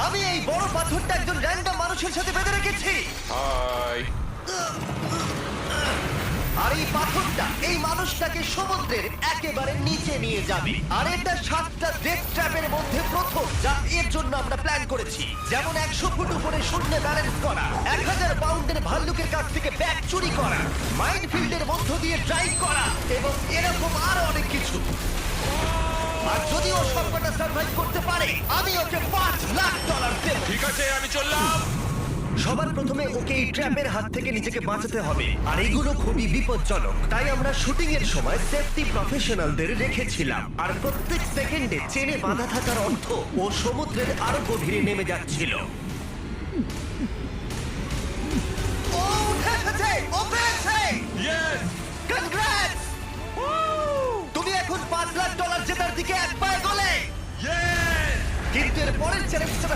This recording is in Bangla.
আমি এই বড় পাথরটা একজন র্যান্ডম মানুষের সাথে বেঁধে রেখেছি। হাই। আর এই পাথরটা এই মানুষটাকে সমুদ্রের একেবারে নিচে নিয়ে যাবে। আর এটা 7টা ডেথ ট্র্যাপের মধ্যে প্রথম যা এর জন্য আমরা প্ল্যান করেছি। যেমন 100 ফুট উপরে শূন্য ব্যালেন্স করা, 1000 পাউন্ডের ভাল্লুকের কাছ থেকে ব্যাগ চুরি করা, মাইনফিল্ডের মধ্য দিয়ে ড্রাইভ করা এবং এরকম আরো অনেক কিছু। আর যদি ও সবকটা সার্ভাইভ করতে পারে আমি ওকে $5,00,000 দেব। ঠিক আছে, আমি চললাম। সবার প্রথমে ওকে এই ট্র্যাপের হাত থেকে নিজেকে বাঁচাতে হবে, আর এগুলো খুবই বিপজ্জনক। তাই আমরা শুটিং এর সময় সেফটি প্রফেশনালদের রেখেছিলাম। আর প্রত্যেক সেকেন্ডে চেনে বাঁধা থাকার অর্থ ও সমুদ্রের আরো গভীরে নেমে যাচ্ছিল। ও উঠে এসেছে! ও পেয়েছে! ইয়েস! Congrats! তুমি এখন $5,00,000 জেতার দিকে এক পায়ে গলে। ইয়েস! কিন্তু এর পরের চ্যালেঞ্জটা